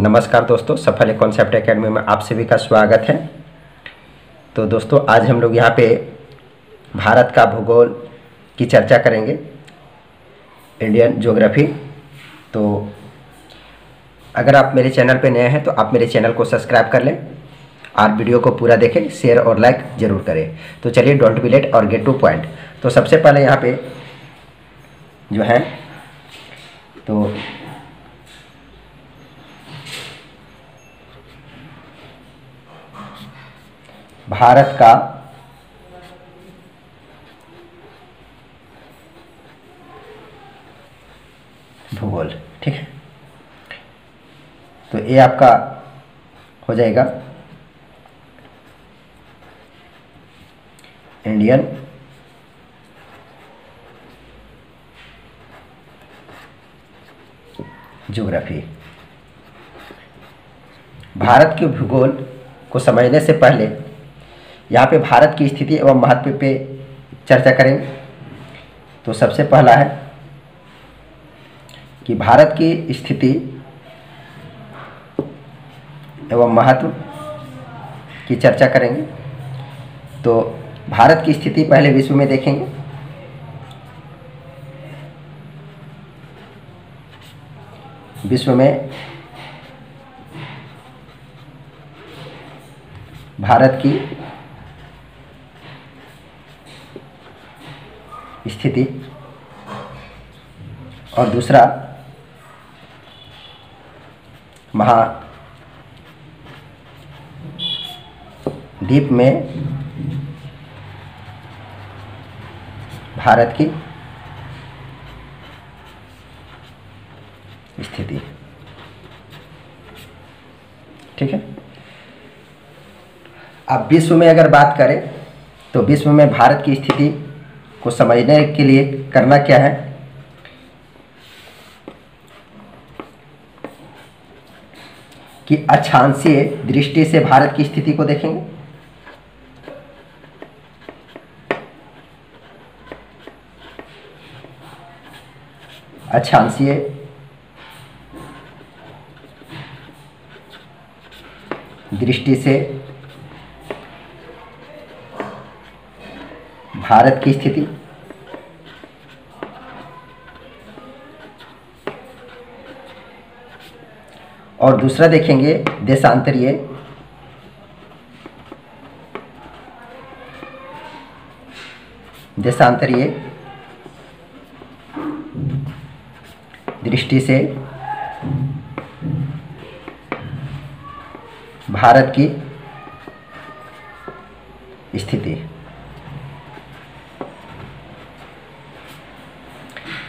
नमस्कार दोस्तों, सफल कॉन्सेप्ट एकेडमी में आप सभी का स्वागत है। तो दोस्तों, आज हम लोग यहाँ पे भारत का भूगोल की चर्चा करेंगे, इंडियन ज्योग्राफी। तो अगर आप मेरे चैनल पे नए हैं तो आप मेरे चैनल को सब्सक्राइब कर लें और वीडियो को पूरा देखें, शेयर और लाइक ज़रूर करें। तो चलिए, डोंट बी लेट और गेट टू पॉइंट। तो सबसे पहले यहाँ पे जो है तो भारत का भूगोल, ठीक है। तो ये आपका हो जाएगा इंडियन ज्योग्राफी। भारत के भूगोल को समझने से पहले यहाँ पे भारत की स्थिति एवं महत्व पे चर्चा करेंगे। तो सबसे पहला है कि भारत की स्थिति एवं महत्व की चर्चा करेंगे। तो भारत की स्थिति पहले विश्व में देखेंगे। विश्व में भारत की स्थिति और दूसरा महाद्वीप में भारत की स्थिति, ठीक है। अब विश्व में अगर बात करें तो विश्व में भारत की स्थिति को समझने के लिए करना क्या है कि अक्षांशीय दृष्टि से भारत की स्थिति को देखेंगे। अक्षांशीय दृष्टि से भारत की स्थिति और दूसरा देखेंगे देशांतरीय दृष्टि से भारत की स्थिति।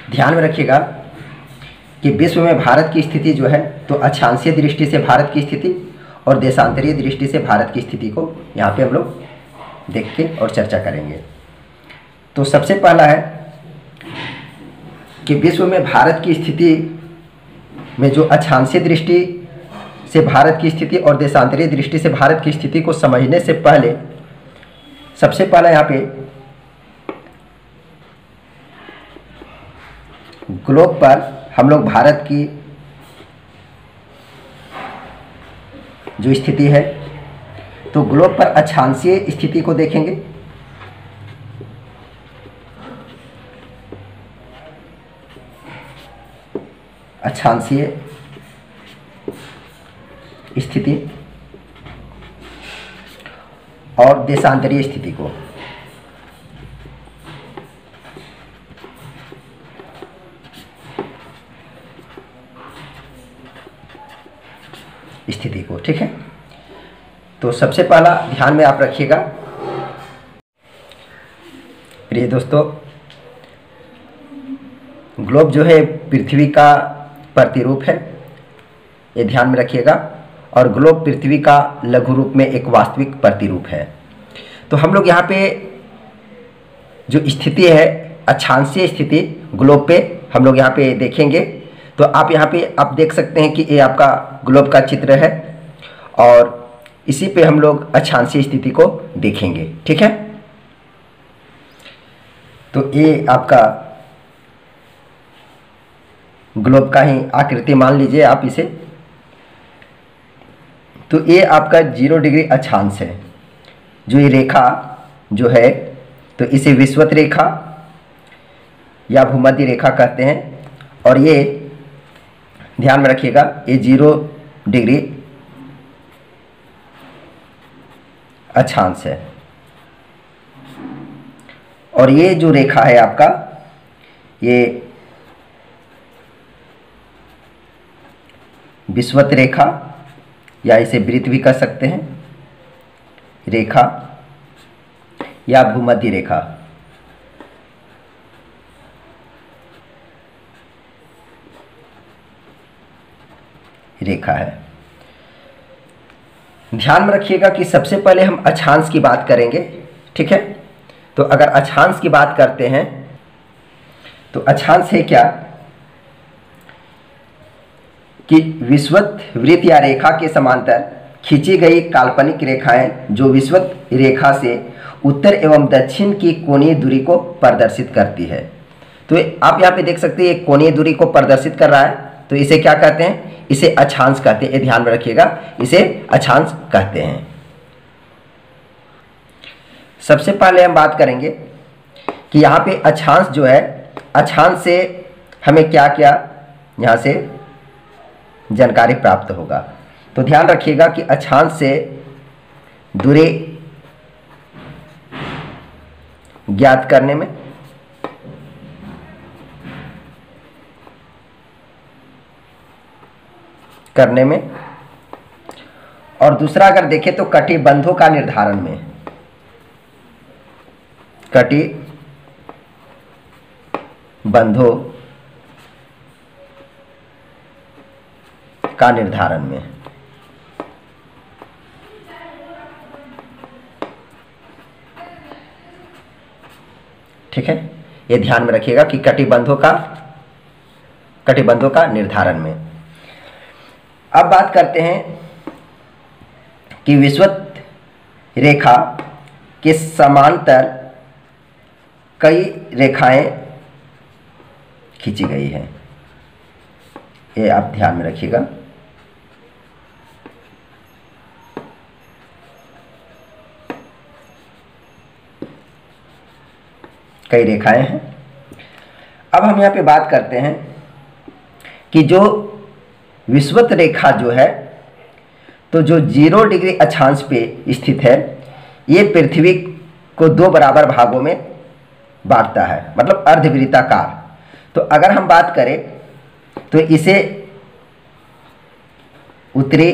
ध्यान में रखिएगा कि विश्व में भारत की स्थिति जो है तो अक्षांशीय दृष्टि से भारत की स्थिति और देशांतरीय दृष्टि से भारत की स्थिति को यहाँ पे हम लोग देख के और चर्चा करेंगे। तो सबसे पहला है कि विश्व में भारत की स्थिति में जो अक्षांशीय दृष्टि से भारत की स्थिति और देशांतरीय दृष्टि से भारत की स्थिति को समझने से पहले सबसे पहला यहाँ पे ग्लोब पर हम लोग भारत की जो स्थिति है तो ग्लोब पर अक्षांशीय स्थिति को देखेंगे। अक्षांशीय स्थिति और देशांतरीय स्थिति को। ठीक है। तो सबसे पहला ध्यान में आप रखिएगा प्रिय दोस्तों, ग्लोब जो है पृथ्वी का प्रतिरूप है, ये ध्यान में रखिएगा। और ग्लोब पृथ्वी का लघु रूप में एक वास्तविक प्रतिरूप है। तो हम लोग यहाँ पे जो स्थिति है अक्षांशीय स्थिति ग्लोब पे हम लोग यहाँ पे देखेंगे। तो आप यहाँ पे आप देख सकते हैं कि ये आपका ग्लोब का चित्र है और इसी पे हम लोग अक्षांशीय स्थिति को देखेंगे, ठीक है। तो ये आपका ग्लोब का ही आकृति मान लीजिए आप इसे। तो ये आपका 0 डिग्री अक्षांश है। जो ये रेखा जो है तो इसे विषुवत रेखा या भूमध्य रेखा कहते हैं। और ये ध्यान में रखिएगा, ये 0 डिग्री अक्षांश है। और ये जो रेखा है आपका, ये विषुवत रेखा या इसे वृत्त भी कह सकते हैं, रेखा या भूमध्य रेखा। रेखा है। ध्यान में रखिएगा कि सबसे पहले हम अक्षांश की बात करेंगे, ठीक है। तो अगर अक्षांश की बात करते हैं तो अक्षांश है क्या कि विषुवत वृत्त या रेखा के समांतर खींची गई काल्पनिक रेखाएं जो विषुवत रेखा से उत्तर एवं दक्षिण की कोणीय दूरी को प्रदर्शित करती है। तो आप यहाँ पे देख सकते हैं कोणीय दूरी को प्रदर्शित कर रहा है, तो इसे क्या कहते हैं? इसे अक्षांश कहते हैं। ये ध्यान में रखिएगा, इसे अक्षांश कहते हैं। सबसे पहले हम बात करेंगे कि यहाँ पे अक्षांश जो है, अक्षांश से हमें क्या क्या यहाँ से जानकारी प्राप्त होगा। तो ध्यान रखिएगा कि अक्षांश से दूरी ज्ञात करने में और दूसरा अगर देखें तो कटिबंधों का निर्धारण में, कटिबंधों का निर्धारण में। ठीक है, ये ध्यान में रखिएगा कि कटिबंधों का निर्धारण में। अब बात करते हैं कि विषुवत रेखा के समांतर कई रेखाएं खींची गई हैं। ये आप ध्यान में रखिएगा। कई रेखाएं हैं। अब हम यहाँ पे बात करते हैं कि जो विषुवत रेखा जो है, तो जो 0 डिग्री अक्षांश पे स्थित है, ये पृथ्वी को 2 बराबर भागों में बांटता है, मतलब अर्धवृत्ताकार। तो अगर हम बात करें तो इसे उत्तरी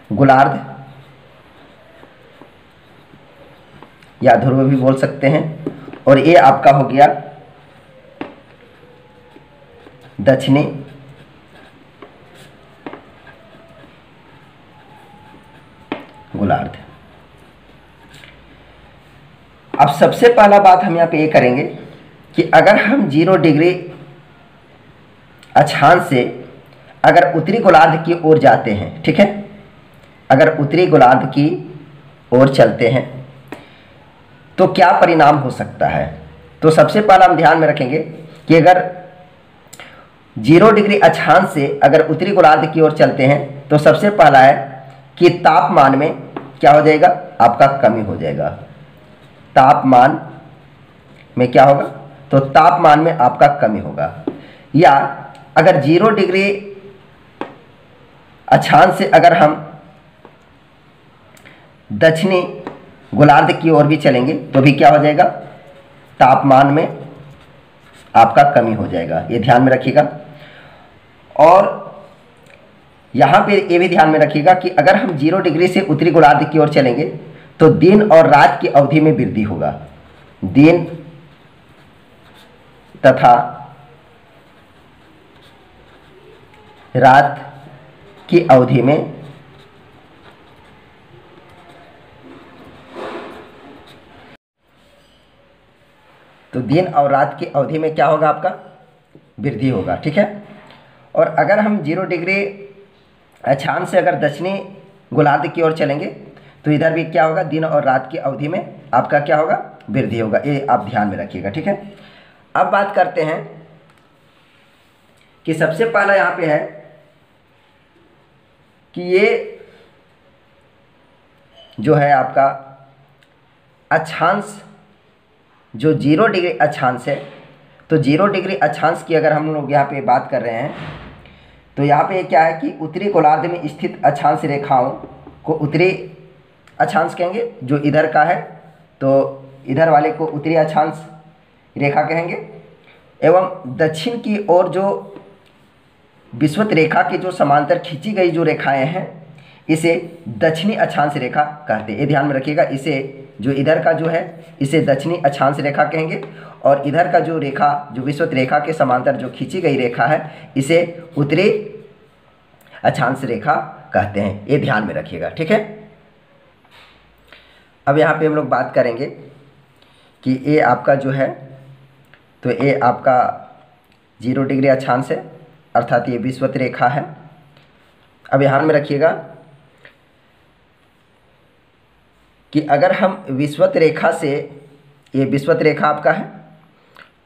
गोलार्ध या ध्रुव भी बोल सकते हैं, और ये आपका हो गया दक्षिणी गोलार्ध। अब सबसे पहला बात हम यहाँ पे ये करेंगे कि अगर हम 0 डिग्री अक्षांश से अगर उत्तरी गोलार्ध की ओर जाते हैं, ठीक है, अगर उत्तरी गोलार्ध की ओर चलते हैं तो क्या परिणाम हो सकता है। तो सबसे पहला हम ध्यान में रखेंगे कि अगर 0 डिग्री अक्षांश से अगर उत्तरी गोलार्ध की ओर चलते हैं तो सबसे पहला है कि तापमान में क्या हो जाएगा, आपका कमी हो जाएगा। तापमान में क्या होगा, तो तापमान में आपका कमी होगा। या अगर 0 डिग्री अक्षांश से अगर हम दक्षिणी गोलार्ध की ओर भी चलेंगे तो भी क्या हो जाएगा, तापमान में आपका कमी हो जाएगा। ये ध्यान में रखिएगा। और यहाँ पे ये भी ध्यान में रखिएगा कि अगर हम 0 डिग्री से उत्तरी गोलार्ध की ओर चलेंगे तो दिन और रात की अवधि में वृद्धि होगा। दिन तथा रात की अवधि में तो दिन और रात की अवधि में क्या होगा, आपका वृद्धि होगा। ठीक है। और अगर हम 0 डिग्री अक्षांश से अगर दक्षिणी गोलार्ध की ओर चलेंगे तो इधर भी क्या होगा, दिन और रात की अवधि में आपका क्या होगा, वृद्धि होगा। ये आप ध्यान में रखिएगा। ठीक है। अब बात करते हैं कि सबसे पहला यहाँ पे है कि ये जो है आपका अक्षांश जो 0 डिग्री अक्षांश है, तो 0 डिग्री अक्षांश की अगर हम लोग यहाँ पे बात कर रहे हैं तो यहाँ पे क्या है कि उत्तरी गोलार्ध में स्थित अक्षांश रेखाओं को उत्तरी अक्षांश कहेंगे, जो इधर का है तो इधर वाले को उत्तरी अक्षांश रेखा कहेंगे, एवं दक्षिण की ओर जो विषुवत रेखा के जो समांतर खींची गई जो रेखाएं हैं इसे दक्षिणी अक्षांश रेखा कहते हैं। ये ध्यान में रखिएगा, इसे जो इधर का जो है इसे दक्षिणी अक्षांश रेखा कहेंगे, और इधर का जो रेखा जो विषुवत रेखा के समांतर जो खींची गई रेखा है इसे उत्तरी अक्षांश रेखा कहते हैं। ये ध्यान में रखिएगा, ठीक है। अब यहाँ पे हम लोग बात करेंगे कि ये आपका जो है तो ये आपका 0 डिग्री अक्षांश है, अर्थात ये विषुवत रेखा है। अब ध्यान में रखिएगा कि अगर हम विषुवत रेखा से, ये विषुवत रेखा आपका है,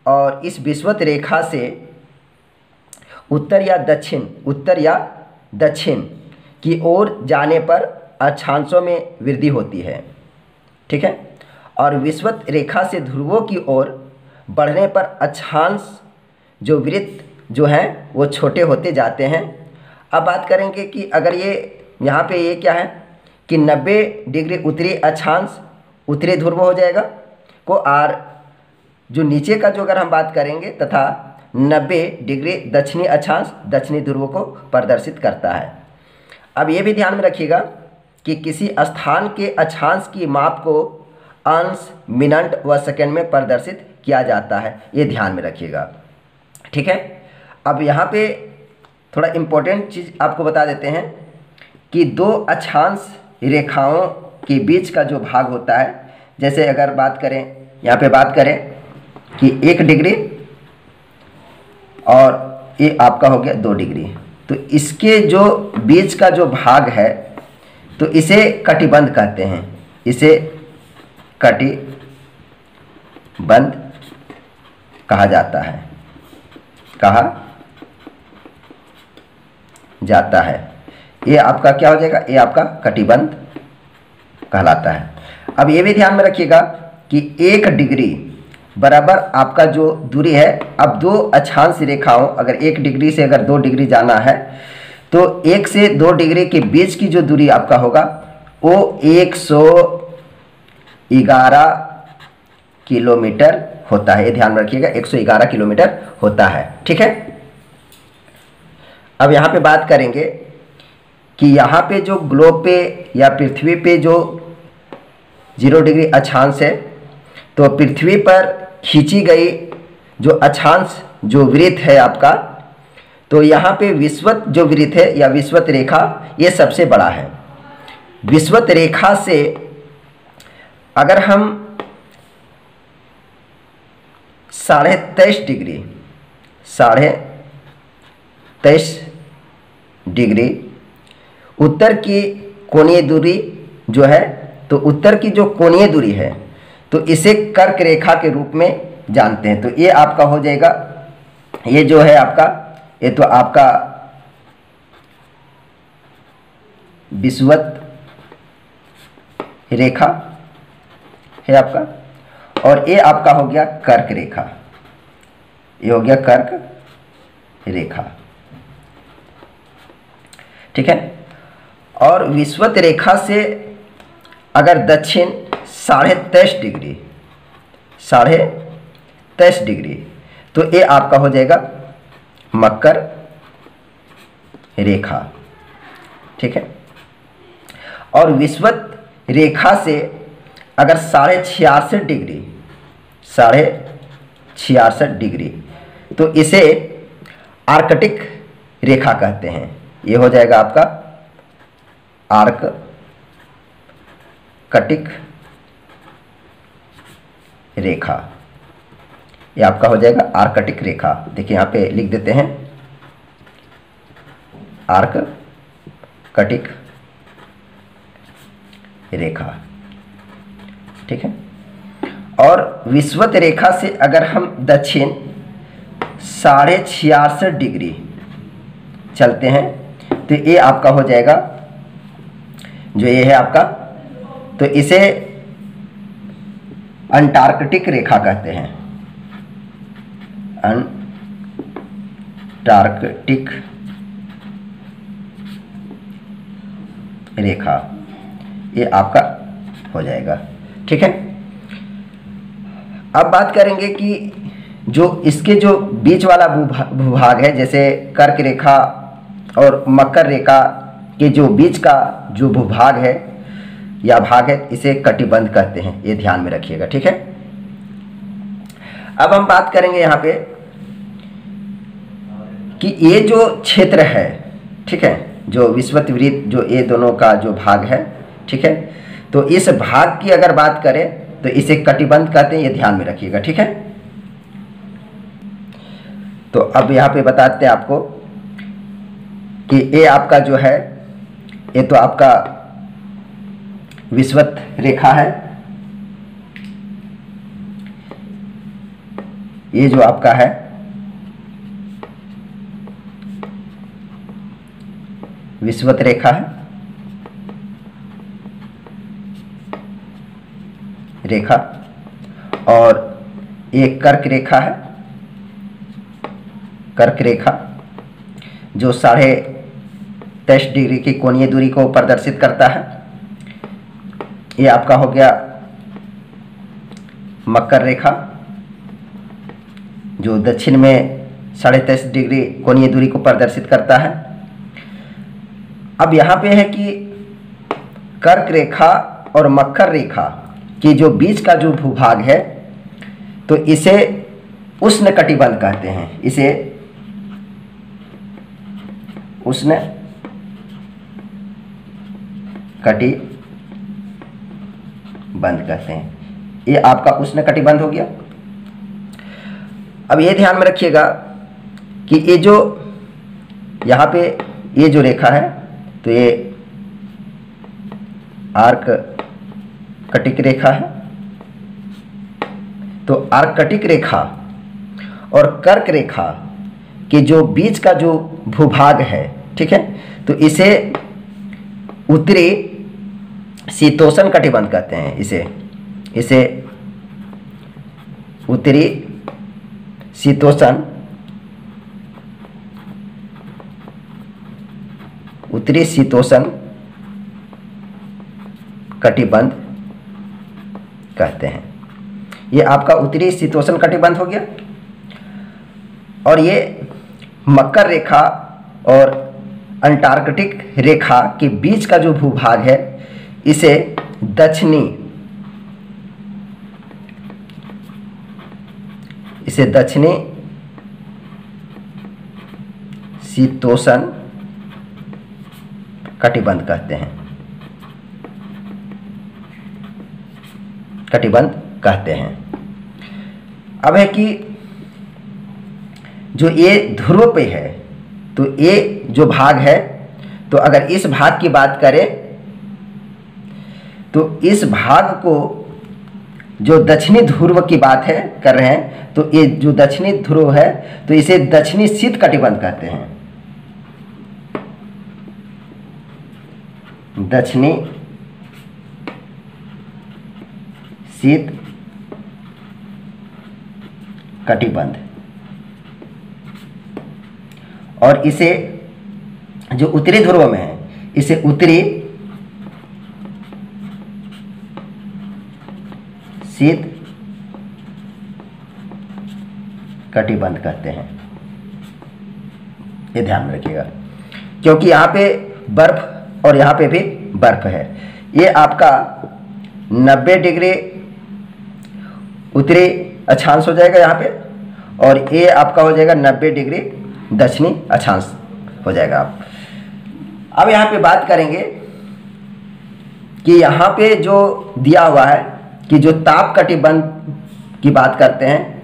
और इस विषुवत रेखा से उत्तर या दक्षिण की ओर जाने पर अक्षांशों में वृद्धि होती है, ठीक है। और विषुवत रेखा से ध्रुवों की ओर बढ़ने पर अक्षांश जो वृत्त जो हैं वो छोटे होते जाते हैं। अब बात करेंगे कि अगर ये यहाँ पे ये क्या है कि 90 डिग्री उत्तरी अक्षांश उत्तरी ध्रुव हो जाएगा को, और जो नीचे का जो अगर हम बात करेंगे तथा 90 डिग्री दक्षिणी अक्षांश दक्षिणी ध्रुव को प्रदर्शित करता है। अब ये भी ध्यान में रखिएगा कि किसी स्थान के अक्षांश की माप को अंश, मिनट व सेकंड में प्रदर्शित किया जाता है, ये ध्यान में रखिएगा, ठीक है। अब यहाँ पे थोड़ा इम्पोर्टेंट चीज़ आपको बता देते हैं कि 2 अक्षांश रेखाओं के बीच का जो भाग होता है, जैसे अगर बात करें यहाँ पे बात करें कि 1 डिग्री और ये आपका हो गया 2 डिग्री, तो इसके जो बीच का जो भाग है तो इसे कटिबंध कहते हैं, इसे कटिबंध कहा जाता है, ये आपका क्या हो जाएगा, ये आपका कटिबंध कहलाता है। अब ये भी ध्यान में रखिएगा कि 1 डिग्री बराबर आपका जो दूरी है, अब 2 अक्षांश रेखाओं अगर 1 डिग्री से अगर 2 डिग्री जाना है तो 1 से 2 डिग्री के बीच की जो दूरी आपका होगा वो 111 किलोमीटर होता है, ये ध्यान में रखिएगा, 111 किलोमीटर होता है, ठीक है। अब यहाँ पे बात करेंगे कि यहाँ पे जो ग्लोब पे या पृथ्वी पे जो 0 डिग्री अक्षांश है, तो पृथ्वी पर खींची गई जो अक्षांश जो वृत्त है आपका, तो यहाँ पे विषुवत जो वृत्त है या विषुवत रेखा ये सबसे बड़ा है। विषुवत रेखा से अगर हम 23.5 डिग्री उत्तर की कोणीय दूरी जो है, तो उत्तर की जो कोणीय दूरी है तो इसे कर्क रेखा के रूप में जानते हैं। तो ये आपका हो जाएगा, ये जो है आपका, ये तो आपका विषुवत रेखा है आपका, और ये आपका हो गया कर्क रेखा, ये हो गया कर्क रेखा, ठीक है। और विषुवत रेखा से अगर दक्षिण 23.5 डिग्री तो ये आपका हो जाएगा मकर रेखा, ठीक है। और विषुवत रेखा से अगर 66.5 डिग्री तो इसे आर्कटिक रेखा कहते हैं, ये हो जाएगा आपका आर्कटिक रेखा, ये आपका हो जाएगा आर्कटिक रेखा। देखिए यहाँ पे लिख देते हैं आर्कटिक रेखा, ठीक है। और विषुवत रेखा से अगर हम दक्षिण 66.5 डिग्री चलते हैं तो ये आपका हो जाएगा जो ये है आपका, तो इसे अंटार्कटिक रेखा कहते हैं। अंटार्कटिक रेखा ये आपका हो जाएगा। ठीक है, अब बात करेंगे कि जो इसके जो बीच वाला भूभाग है, जैसे कर्क रेखा और मकर रेखा के जो बीच का जो भूभाग है या भाग है, इसे कटिबंध कहते हैं, ये ध्यान में रखिएगा। ठीक है, अब हम बात करेंगे यहाँ पे कि ये जो क्षेत्र है, ठीक है, जो विषुवत-वृत्त जो ये दोनों का जो भाग है, ठीक है, तो इस भाग की अगर बात करें तो इसे कटिबंध कहते हैं, ये ध्यान में रखिएगा। ठीक है, तो अब यहाँ पे बताते हैं आपको कि ये आपका जो है, ये तो आपका विषुवत रेखा है, ये जो आपका है विषुवत रेखा है, रेखा, और एक कर्क रेखा है, कर्क रेखा जो 23.5 डिग्री की कोणीय दूरी को प्रदर्शित करता है। ये आपका हो गया मकर रेखा जो दक्षिण में 23.5 डिग्री कोणीय दूरी को प्रदर्शित करता है। अब यहाँ पे है कि कर्क रेखा और मकर रेखा के जो बीच का जो भूभाग है, तो इसे उष्ण कटिबंध कहते हैं, इसे उष्ण कटिबंध कहते हैं। ये आपका उष्ण कटिबंध हो गया। अब ये ध्यान में रखिएगा कि ये जो यहाँ पे ये जो रेखा है, तो ये आर्कटिक रेखा है। तो आर्कटिक रेखा और कर्क रेखा के जो बीच का जो भूभाग है, ठीक है, तो इसे उत्तरी शीतोष्ण कटिबंध कहते हैं। इसे उत्तरी शीतोष्ण कटिबंध कहते हैं। ये आपका उत्तरी शीतोष्ण कटिबंध हो गया। और ये मकर रेखा और अंटार्कटिक रेखा के बीच का जो भूभाग है, इसे दक्षिणी शीतोष्ण कटिबंध कहते हैं। अब है कि जो ये ध्रुव पे है, तो ये जो भाग है, तो अगर इस भाग की बात करें तो इस भाग को जो दक्षिणी ध्रुव की बात है कर रहे हैं, तो ये जो दक्षिणी ध्रुव है, तो इसे दक्षिणी शीत कटिबंध कहते हैं। दक्षिणी शीत कटिबंध। और इसे जो उत्तरी ध्रुव में है, इसे उत्तरी शीत कटिबंध कहते हैं। ये ध्यान में रखिएगा, क्योंकि यहाँ पे बर्फ और यहाँ पे भी बर्फ है। ये आपका 90 डिग्री उत्तरी अक्षांश हो जाएगा यहाँ पे, और ये आपका हो जाएगा 90 डिग्री दक्षिणी अक्षांश हो जाएगा। आप अब यहाँ पे बात करेंगे कि यहाँ पे जो दिया हुआ है कि जो ताप कटिबंध की बात करते हैं,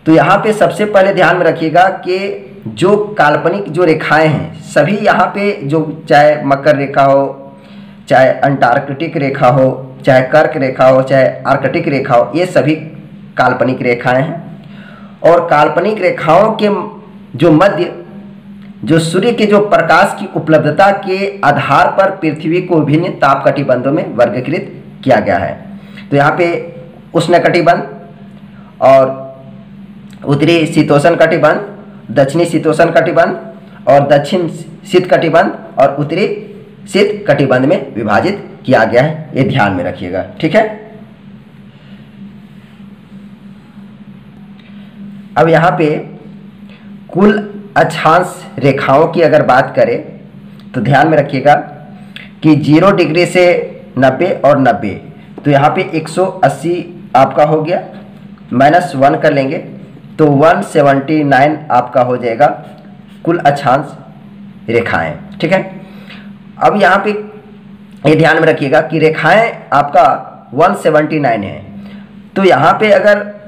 तो यहाँ पे सबसे पहले ध्यान में रखिएगा कि जो काल्पनिक जो रेखाएं हैं, सभी यहाँ पे जो चाहे मकर रेखा हो, चाहे अंटार्कटिक रेखा हो, चाहे कर्क रेखा हो, चाहे आर्कटिक रेखा हो, ये सभी काल्पनिक रेखाएं हैं। और काल्पनिक रेखाओं के जो मध्य जो सूर्य के जो प्रकाश की उपलब्धता के आधार पर पृथ्वी को विभिन्न ताप कटिबंधों में वर्गीकृत किया गया है। तो यहाँ पे उष्ण कटिबंध और उत्तरी शीतोष्ण कटिबंध, दक्षिणी शीतोष्ण कटिबंध और दक्षिण शीत कटिबंध और उत्तरी शीत कटिबंध में विभाजित किया गया है, ये ध्यान में रखिएगा। ठीक है। अब यहाँ पे कुल अक्षांश रेखाओं की अगर बात करें तो ध्यान में रखिएगा कि 0 डिग्री से 90 और 90, तो यहाँ पे 180 आपका हो गया, -1 कर लेंगे तो 179 आपका हो जाएगा कुल अक्षांश रेखाएं। ठीक है। अब यहाँ पे ये ध्यान में रखिएगा कि रेखाएं आपका 179 है, तो यहाँ पे अगर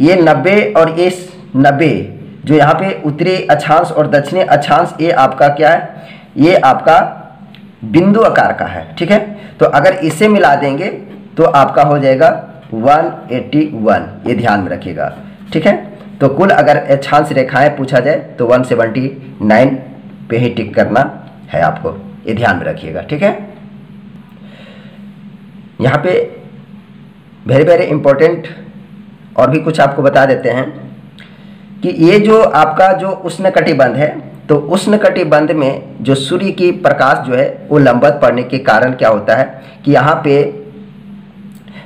ये 90 और ये 90 जो यहाँ पे उत्तरी अक्षांश और दक्षिणी अक्षांश, ये आपका क्या है, ये आपका बिंदु आकार का है। ठीक है। तो अगर इसे मिला देंगे तो आपका हो जाएगा 181, ये ध्यान में रखिएगा। ठीक है। तो कुल अगर अक्षांश रेखाएं पूछा जाए तो 179 पे ही टिक करना है आपको, ये ध्यान में रखिएगा। ठीक है। यहाँ पे वेरी वेरी इंपॉर्टेंट और भी कुछ आपको बता देते हैं कि ये जो आपका जो उष्ण कटिबंध है, तो उष्ण कटिबंध में जो सूर्य की प्रकाश जो है वो लंबवत पड़ने के कारण क्या होता है कि यहाँ पे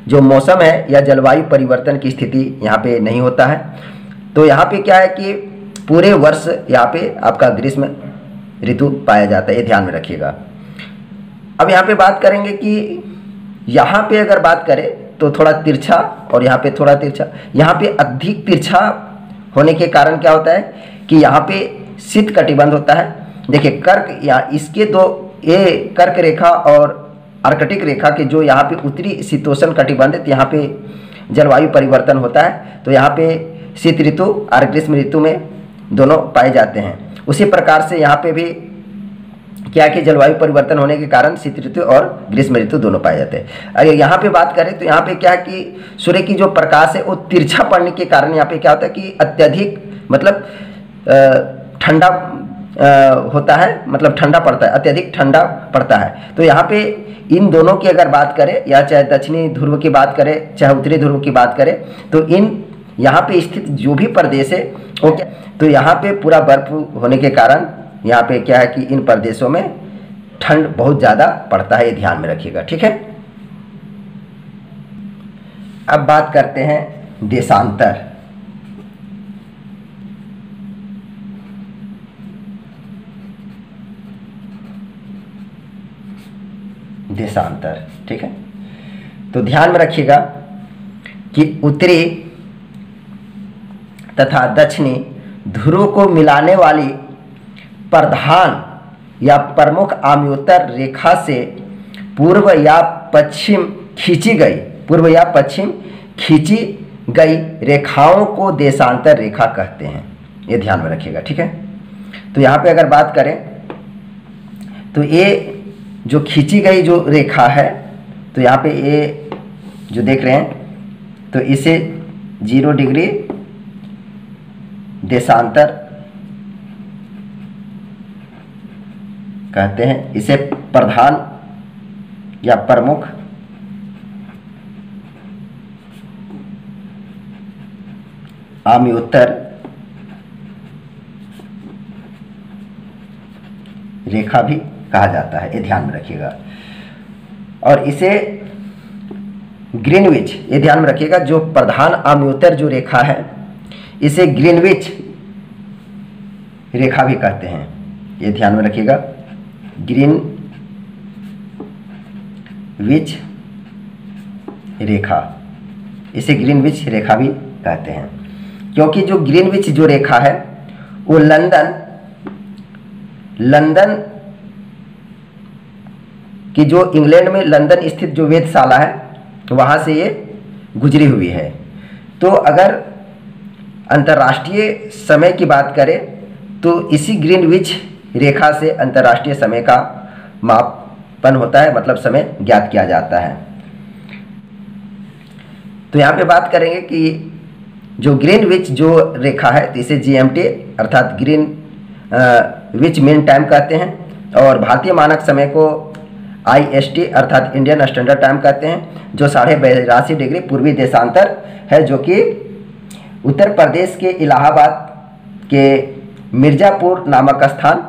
जो मौसम है या जलवायु परिवर्तन की स्थिति यहाँ पे नहीं होता है। तो यहाँ पे क्या है कि पूरे वर्ष यहाँ पे आपका ग्रीष्म ऋतु पाया जाता है, ये ध्यान में रखिएगा। अब यहाँ पे बात करेंगे कि यहाँ पे अगर बात करें तो थोड़ा तिरछा और यहाँ पे थोड़ा तिरछा, यहाँ पे अधिक तिरछा होने के कारण क्या होता है कि यहाँ पे शीत कटिबंध होता है। देखिए कर्क या इसके दो, ये कर्क रेखा और आर्कटिक रेखा के जो यहाँ पे उत्तरी शीतोष्ण कटिबंध है, तो यहाँ पे जलवायु परिवर्तन होता है, तो यहाँ पे शीत ऋतु और ग्रीष्म ऋतु में दोनों पाए जाते हैं। उसी प्रकार से यहाँ पे भी क्या कि जलवायु परिवर्तन होने के कारण शीत ऋतु और ग्रीष्म ऋतु दोनों पाए जाते हैं। अगर यहाँ पे बात करें तो यहाँ पे क्या है कि सूर्य की जो प्रकाश है वो तिरछा पड़ने के कारण यहाँ पे क्या होता है कि अत्यधिक मतलब ठंडा होता है, मतलब ठंडा पड़ता है, अत्यधिक ठंडा पड़ता है। तो यहाँ पे इन दोनों की अगर बात करें, या चाहे दक्षिणी ध्रुव की बात करें चाहे उत्तरी ध्रुव की बात करें, तो इन यहाँ पे स्थित जो भी प्रदेश है ओके, तो यहाँ पे पूरा बर्फ होने के कारण यहाँ पे क्या है कि इन प्रदेशों में ठंड बहुत ज़्यादा पड़ता है, ये ध्यान में रखिएगा। ठीक है। अब बात करते हैं देशांतर। देशांतर, ठीक है। तो ध्यान में रखिएगा कि उत्तरी तथा दक्षिणी ध्रुव को मिलाने वाली प्रधान या प्रमुख आम्योत्तर रेखा से पूर्व या पश्चिम खींची गई रेखाओं को देशांतर रेखा कहते हैं, ये ध्यान में रखिएगा। ठीक है। तो यहाँ पे अगर बात करें तो ये जो खींची गई जो रेखा है, तो यहाँ पे ये जो देख रहे हैं तो इसे 0 डिग्री देशांतर कहते हैं। इसे प्रधान या प्रमुख आम्योत्तर रेखा भी कहा जाता है, ये ध्यान में रखिएगा। और इसे ग्रीनविच, ये ध्यान में रखिएगा, जो प्रधान आम्योत्तर जो रेखा है इसे ग्रीनविच रेखा भी कहते हैं, ये ध्यान में रखिएगा। ग्रीनविच रेखा, इसे ग्रीनविच रेखा भी कहते हैं, क्योंकि जो ग्रीनविच जो रेखा है वो लंदन की जो इंग्लैंड में लंदन स्थित जो वेधशाला है वहाँ से ये गुजरी हुई है। तो अगर अंतर्राष्ट्रीय समय की बात करें तो इसी ग्रीनविच रेखा से अंतर्राष्ट्रीय समय का मापन होता है, मतलब समय ज्ञात किया जाता है। तो यहाँ पे बात करेंगे कि जो ग्रीनविच जो रेखा है तो इसे GMT अर्थात विच मीन टाइम कहते हैं, और भारतीय मानक समय को IST अर्थात इंडियन स्टैंडर्ड टाइम कहते हैं, जो 82.5 डिग्री पूर्वी देशांतर है, जो कि उत्तर प्रदेश के इलाहाबाद के मिर्ज़ापुर नामक स्थान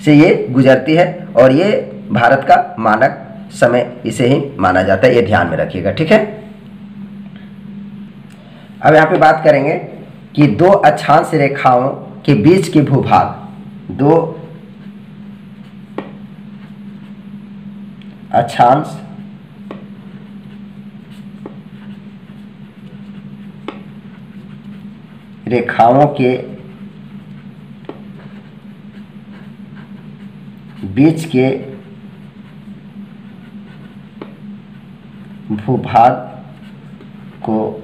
से ये गुजरती है, और ये भारत का मानक समय इसे ही माना जाता है, ये ध्यान में रखिएगा। ठीक है। अब यहाँ पे बात करेंगे कि दो अक्षांश रेखाओं के बीच के भूभाग, दो अक्षांश रेखाओं के बीच के भूभाग को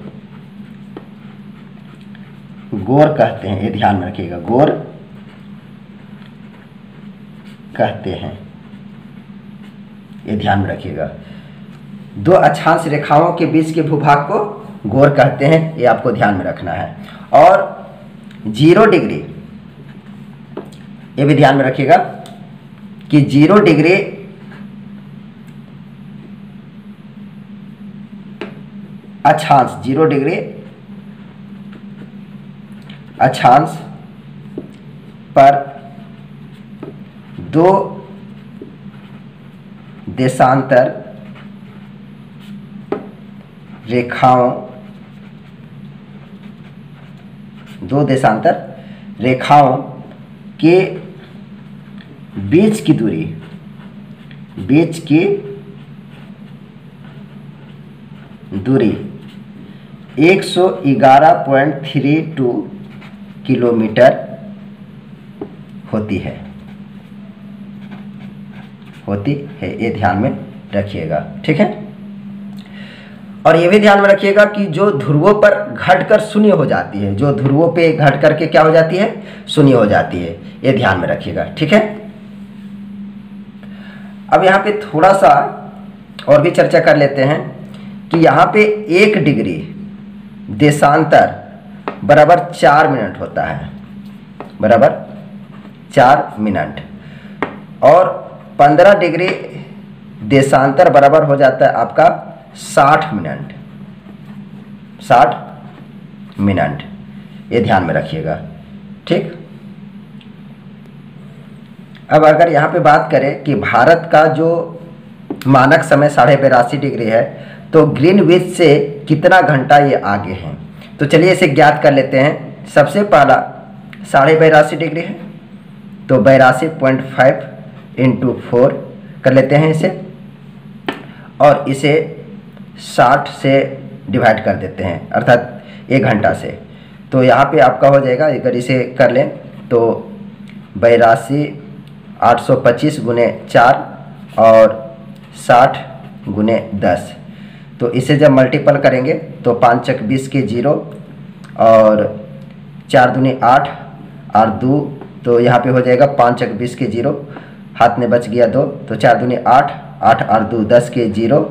गोर कहते हैं, ये ध्यान में रखिएगा, गोर कहते हैं, ये ध्यान में रखिएगा। दो अक्षांश रेखाओं के बीच के भूभाग को गोर कहते हैं, ये आपको ध्यान में रखना है। और 0 डिग्री, ये भी ध्यान में रखिएगा कि 0 डिग्री अक्षांश, 0 डिग्री अक्षांश पर दो देशांतर रेखाओं, दो देशांतर रेखाओं के बीच की दूरी, बीच की दूरी 111.32 किलोमीटर होती है, ये ध्यान में रखिएगा। ठीक है। और ये भी ध्यान में रखिएगा कि जो ध्रुवों पर घटकर शून्य हो जाती है, जो ध्रुवों पे घट करके क्या हो जाती है, शून्य हो जाती है, ये ध्यान में रखिएगा। ठीक है। अब यहाँ पे थोड़ा सा और भी चर्चा कर लेते हैं कि यहाँ पे 1 डिग्री देशांतर बराबर 4 मिनट होता है, बराबर 4 मिनट, और 15 डिग्री देशांतर बराबर हो जाता है आपका 60 मिनट, 60 मिनट, ये ध्यान में रखिएगा। ठीक। अब अगर यहाँ पे बात करें कि भारत का जो मानक समय 82.5 डिग्री है, तो ग्रीनविच से कितना घंटा ये आगे हैं, तो चलिए इसे ज्ञात कर लेते हैं। सबसे पहला 82.5 डिग्री है, तो 82.5 × 4 कर लेते हैं इसे, और इसे 60 से डिवाइड कर देते हैं, अर्थात 1 घंटा से। तो यहाँ पे आपका हो जाएगा, अगर इसे कर लें तो 82,825 × 4 और 60 × 10, तो इसे जब मल्टीपल करेंगे तो 5 × 20 के 0 और 4 दूनी 8 और 2, तो यहाँ पे हो जाएगा 5 × 20 के 0, हाथ में बच गया 2, तो 4 दूनी 8, 8 और 2 10 के 0,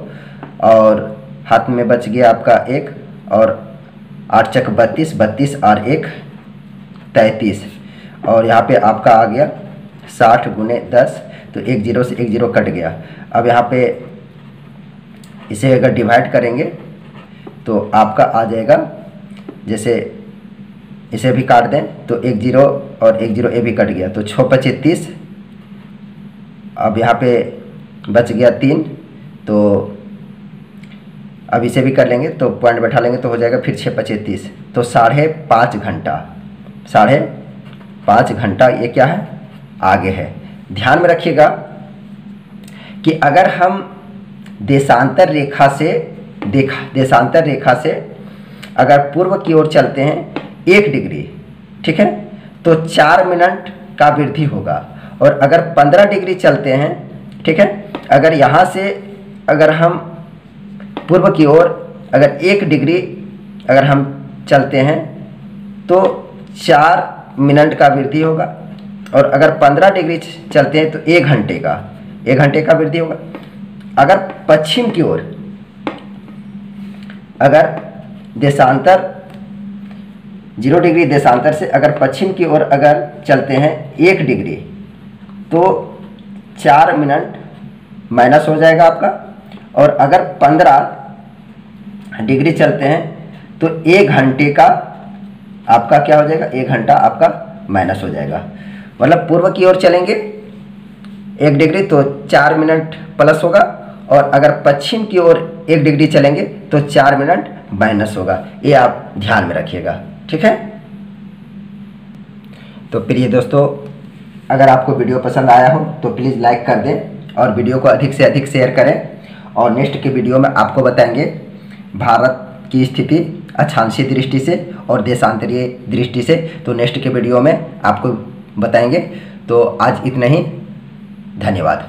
और हाथ में बच गया आपका 1, और 8 × 32, 32 और 1 33, और यहाँ पे आपका आ गया 60 × 10, तो 1 0 से 1 0 कट गया। अब यहाँ पे इसे अगर डिवाइड करेंगे तो आपका आ जाएगा, जैसे इसे भी काट दें तो 1 0 और 1 0 ये भी कट गया, तो 6 × 5 = 30। अब यहाँ पे बच गया 3, तो अब इसे भी कर लेंगे तो पॉइंट बैठा लेंगे तो हो जाएगा फिर 6 × 5 = 30, तो 5.5 घंटा, 5.5 घंटा ये क्या है, आगे है। ध्यान में रखिएगा कि अगर हम देशांतर रेखा से अगर पूर्व की ओर चलते हैं 1 डिग्री, ठीक है, तो 4 मिनट का वृद्धि होगा, और अगर 15 डिग्री चलते हैं, ठीक है, अगर यहाँ से अगर हम पूर्व की ओर अगर 1 डिग्री अगर हम चलते हैं तो 4 मिनट का वृद्धि होगा, और अगर 15 डिग्री चलते हैं तो 1 घंटे का वृद्धि होगा। अगर पश्चिम की ओर अगर देशांतर 0 डिग्री देशांतर से अगर पश्चिम की ओर अगर चलते हैं 1 डिग्री, तो 4 मिनट माइनस हो जाएगा आपका। और अगर 15 डिग्री चलते हैं तो 1 घंटे का आपका क्या हो जाएगा, 1 घंटा आपका माइनस हो जाएगा। मतलब पूर्व की ओर चलेंगे 1 डिग्री तो 4 मिनट प्लस होगा, और अगर पश्चिम की ओर 1 डिग्री चलेंगे तो 4 मिनट माइनस होगा। ये आप ध्यान में रखिएगा, ठीक है। तो प्रिय दोस्तों, अगर आपको वीडियो पसंद आया हो तो प्लीज़ लाइक कर दें और वीडियो को अधिक से अधिक शेयर करें। और नेक्स्ट के वीडियो में आपको बताएंगे भारत की स्थिति अक्षांशीय दृष्टि से और देशांतरीय दृष्टि से। तो नेक्स्ट के वीडियो में आपको बताएंगे। तो आज इतना ही, धन्यवाद।